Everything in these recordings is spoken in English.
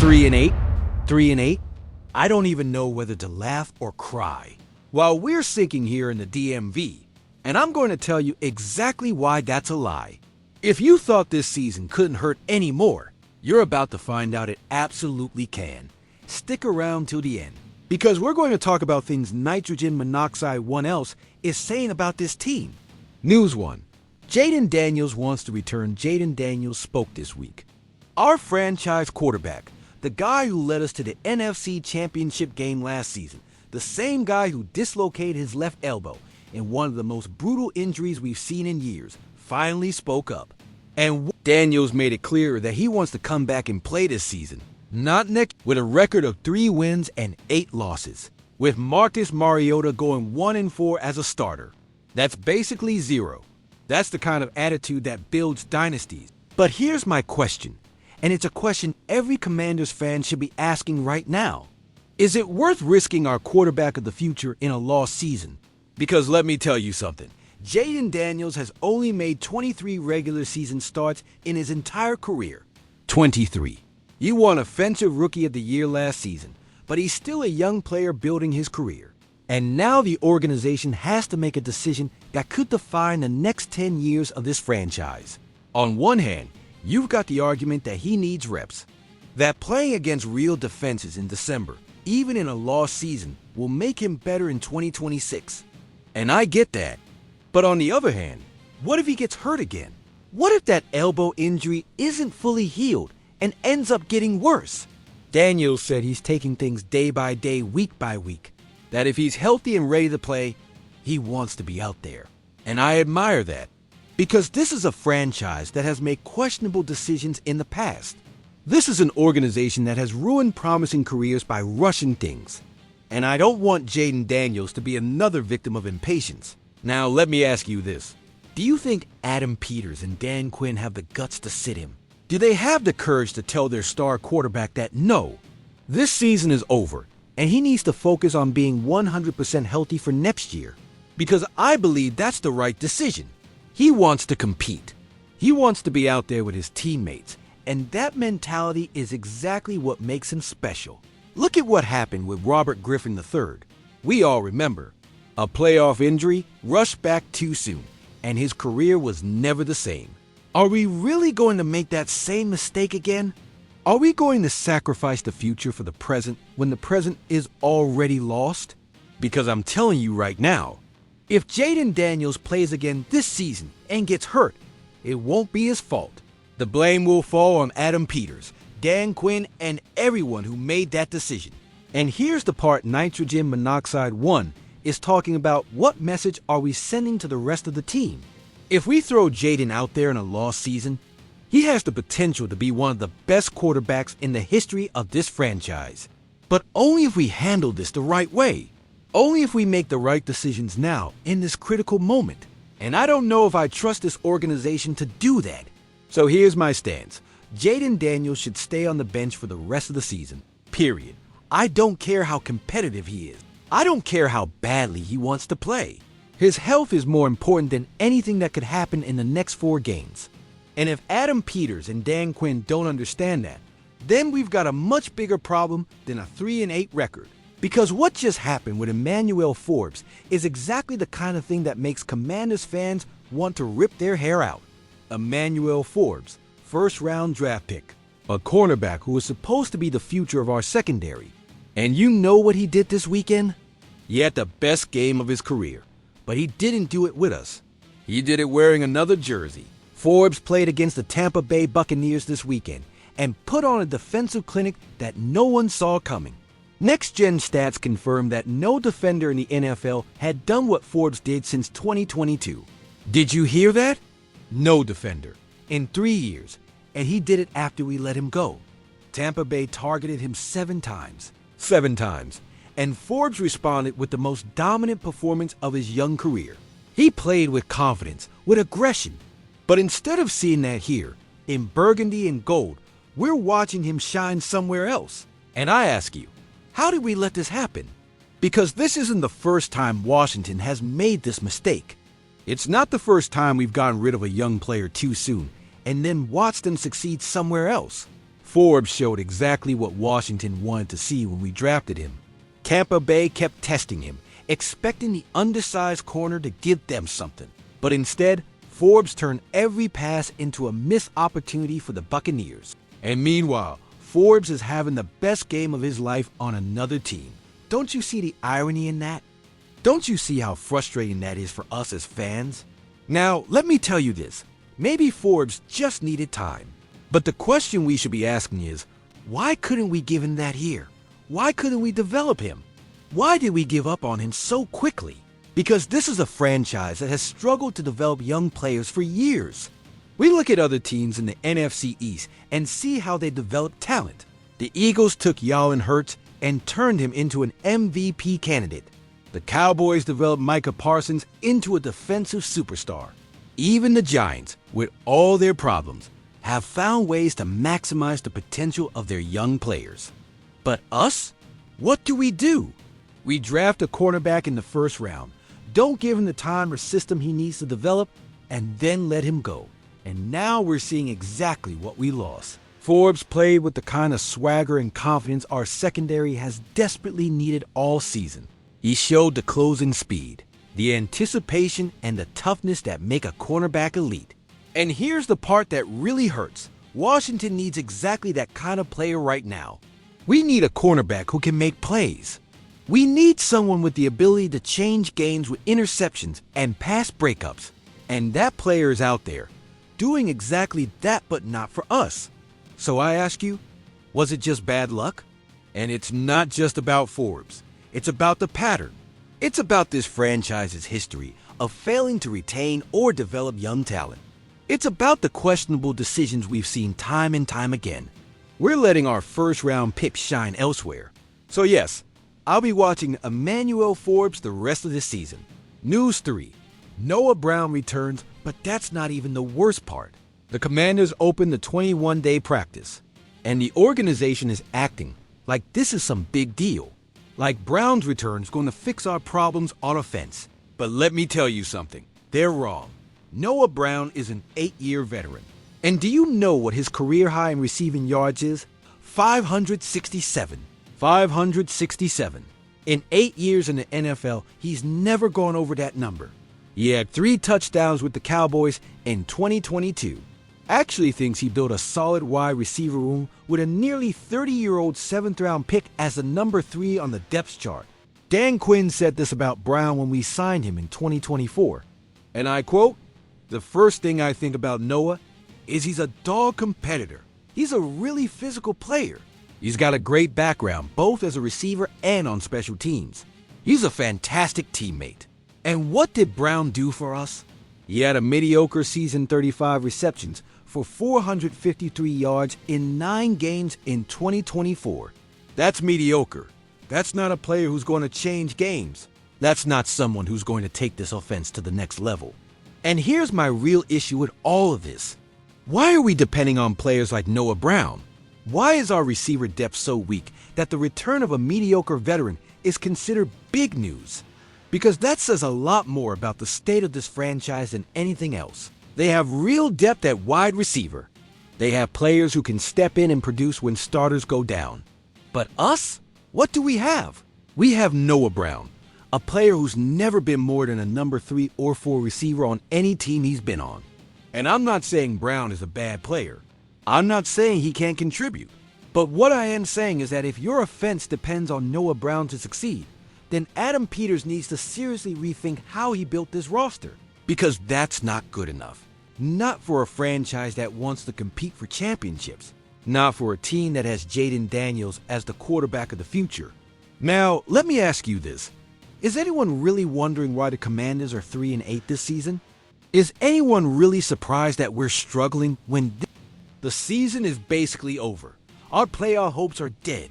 3-8, 3-8. I don't even know whether to laugh or cry. While we're sinking here in the DMV, and I'm going to tell you exactly why that's a lie. If you thought this season couldn't hurt any more, you're about to find out it absolutely can. Stick around till the end, because we're going to talk about things nitrogen monoxide 1Ls is saying about this team. News 1. Jaden Daniels wants to return. Jaden Daniels spoke this week. Our franchise quarterback, the guy who led us to the NFC Championship game last season, the same guy who dislocated his left elbow in one of the most brutal injuries we've seen in years, finally spoke up. And Daniels made it clear that he wants to come back and play this season, not next, with a record of 3 wins and 8 losses, with Marcus Mariota going 1-4 as a starter. That's basically 0. That's the kind of attitude that builds dynasties. But here's my question, and it's a question every Commanders fan should be asking right now. Is it worth risking our quarterback of the future in a lost season? Because let me tell you something. Jaden Daniels has only made 23 regular season starts in his entire career. 23. He won Offensive Rookie of the Year last season, but he's still a young player building his career. And now the organization has to make a decision that could define the next 10 years of this franchise. On one hand, you've got the argument that he needs reps, that playing against real defenses in December, even in a lost season, will make him better in 2026. And I get that. But on the other hand, what if he gets hurt again? What if that elbow injury isn't fully healed and ends up getting worse? Daniels said he's taking things day by day, week by week, that if he's healthy and ready to play, he wants to be out there. And I admire that, because this is a franchise that has made questionable decisions in the past. This is an organization that has ruined promising careers by rushing things. And I don't want Jaden Daniels to be another victim of impatience. Now, let me ask you this. Do you think Adam Peters and Dan Quinn have the guts to sit him? Do they have the courage to tell their star quarterback that no, this season is over, and he needs to focus on being 100% healthy for next year? Because I believe that's the right decision. He wants to compete. He wants to be out there with his teammates, and that mentality is exactly what makes him special. Look at what happened with Robert Griffin III. We all remember. A playoff injury, rushed back too soon, and his career was never the same. Are we really going to make that same mistake again? Are we going to sacrifice the future for the present when the present is already lost? Because I'm telling you right now, if Jaden Daniels plays again this season and gets hurt, it won't be his fault. The blame will fall on Adam Peters, Dan Quinn, and everyone who made that decision. And here's the part nitrogen monoxide 1 is talking about. What message are we sending to the rest of the team? If we throw Jaden out there in a lost season, he has the potential to be one of the best quarterbacks in the history of this franchise. But only if we handle this the right way. Only if we make the right decisions now, in this critical moment. And I don't know if I trust this organization to do that. So here's my stance. Jaden Daniels should stay on the bench for the rest of the season. Period. I don't care how competitive he is. I don't care how badly he wants to play. His health is more important than anything that could happen in the next 4 games. And if Adam Peters and Dan Quinn don't understand that, then we've got a much bigger problem than a 3-8 record. Because what just happened with Emanuel Forbes is exactly the kind of thing that makes Commanders fans want to rip their hair out. Emanuel Forbes, first-round draft pick, a cornerback who was supposed to be the future of our secondary. And you know what he did this weekend? He had the best game of his career, but he didn't do it with us. He did it wearing another jersey. Forbes played against the Tampa Bay Buccaneers this weekend and put on a defensive clinic that no one saw coming. Next-gen stats confirm that no defender in the NFL had done what Forbes did since 2022. Did you hear that? No defender. In 3 years. And he did it after we let him go. Tampa Bay targeted him 7 times. 7 times. And Forbes responded with the most dominant performance of his young career. He played with confidence, with aggression. But instead of seeing that here, in burgundy and gold, we're watching him shine somewhere else. And I ask you, how did we let this happen? Because this isn't the first time Washington has made this mistake. It's not the first time we've gotten rid of a young player too soon and then watched them succeed somewhere else. Forbes showed exactly what Washington wanted to see when we drafted him. Tampa Bay kept testing him, expecting the undersized corner to give them something. But instead, Forbes turned every pass into a missed opportunity for the Buccaneers. And meanwhile, Forbes is having the best game of his life on another team. Don't you see the irony in that? Don't you see how frustrating that is for us as fans? Now, let me tell you this. Maybe Forbes just needed time. But the question we should be asking is, why couldn't we give him that here? Why couldn't we develop him? Why did we give up on him so quickly? Because this is a franchise that has struggled to develop young players for years. We look at other teams in the NFC East and see how they develop talent. The Eagles took Jalen Hurts and turned him into an MVP candidate. The Cowboys developed Micah Parsons into a defensive superstar. Even the Giants, with all their problems, have found ways to maximize the potential of their young players. But us? What do? We draft a cornerback in the first round, don't give him the time or system he needs to develop, and then let him go. And now we're seeing exactly what we lost. Forbes played with the kind of swagger and confidence our secondary has desperately needed all season. He showed the closing speed, the anticipation, and the toughness that make a cornerback elite. And here's the part that really hurts. Washington needs exactly that kind of player right now. We need a cornerback who can make plays. We need someone with the ability to change games with interceptions and pass breakups. And that player is out there, doing exactly that, but not for us. So I ask you, was it just bad luck? And it's not just about Forbes. It's about the pattern. It's about this franchise's history of failing to retain or develop young talent. It's about the questionable decisions we've seen time and time again. We're letting our first-round pick shine elsewhere. So yes, I'll be watching Emanuel Forbes the rest of this season. News 3. Noah Brown returns, but that's not even the worst part. The Commanders opened the 21-day practice, and the organization is acting like this is some big deal. Like Brown's return is going to fix our problems on offense. But let me tell you something. They're wrong. Noah Brown is an 8-year veteran. And do you know what his career high in receiving yards is? 567. 567. In 8 years in the NFL, he's never gone over that number. He had 3 touchdowns with the Cowboys in 2022. Actually thinks he built a solid wide receiver room with a nearly 30-year-old 7th-round pick as the number 3 on the depth chart. Dan Quinn said this about Brown when we signed him in 2024. And I quote, "The first thing I think about Noah is he's a dog competitor. He's a really physical player. He's got a great background, both as a receiver and on special teams. He's a fantastic teammate." And what did Brown do for us? He had a mediocre season, 35 receptions for 453 yards in 9 games in 2024. That's mediocre. That's not a player who's going to change games. That's not someone who's going to take this offense to the next level. And here's my real issue with all of this. Why are we depending on players like Noah Brown? Why is our receiver depth so weak that the return of a mediocre veteran is considered big news? Because that says a lot more about the state of this franchise than anything else. They have real depth at wide receiver. They have players who can step in and produce when starters go down. But us? What do we have? We have Noah Brown, a player who's never been more than a number 3 or 4 receiver on any team he's been on. And I'm not saying Brown is a bad player. I'm not saying he can't contribute. But what I am saying is that if your offense depends on Noah Brown to succeed, then Adam Peters needs to seriously rethink how he built this roster. Because that's not good enough. Not for a franchise that wants to compete for championships. Not for a team that has Jaden Daniels as the quarterback of the future. Now, let me ask you this. Is anyone really wondering why the Commanders are 3-8 this season? Is anyone really surprised that we're struggling when the season is basically over? Our playoff hopes are dead.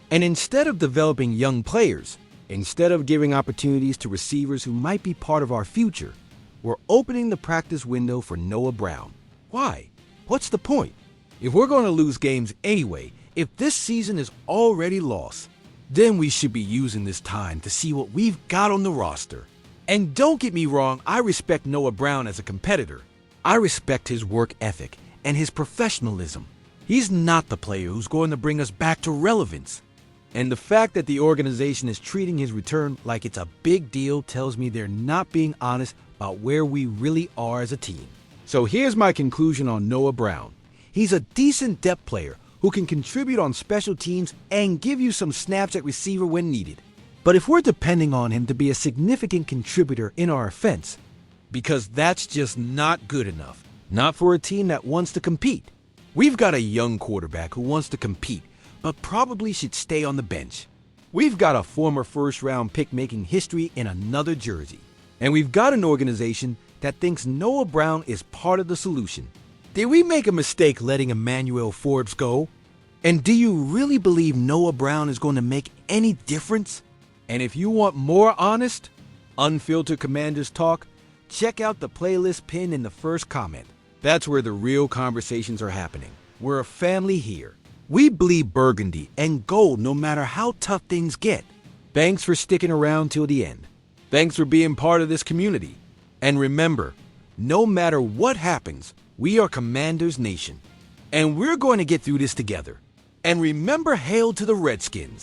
And instead of developing young players, instead of giving opportunities to receivers who might be part of our future, we're opening the practice window for Noah Brown. Why? What's the point? If we're going to lose games anyway, if this season is already lost, then we should be using this time to see what we've got on the roster. And don't get me wrong, I respect Noah Brown as a competitor. I respect his work ethic and his professionalism. He's not the player who's going to bring us back to relevance. And the fact that the organization is treating his return like it's a big deal tells me they're not being honest about where we really are as a team. So here's my conclusion on Noah Brown. He's a decent depth player who can contribute on special teams and give you some snaps at receiver when needed. But if we're depending on him to be a significant contributor in our offense, because that's just not good enough, not for a team that wants to compete. We've got a young quarterback who wants to compete, but probably should stay on the bench. We've got a former first-round pick making history in another jersey. And we've got an organization that thinks Noah Brown is part of the solution. Did we make a mistake letting Emanuel Forbes go? And do you really believe Noah Brown is going to make any difference? And if you want more honest, unfiltered Commanders talk, check out the playlist pinned in the first comment. That's where the real conversations are happening. We're a family here. We bleed burgundy and gold no matter how tough things get. Thanks for sticking around till the end. Thanks for being part of this community. And remember, no matter what happens, we are Commanders Nation. And we're going to get through this together. And remember, hail to the Redskins.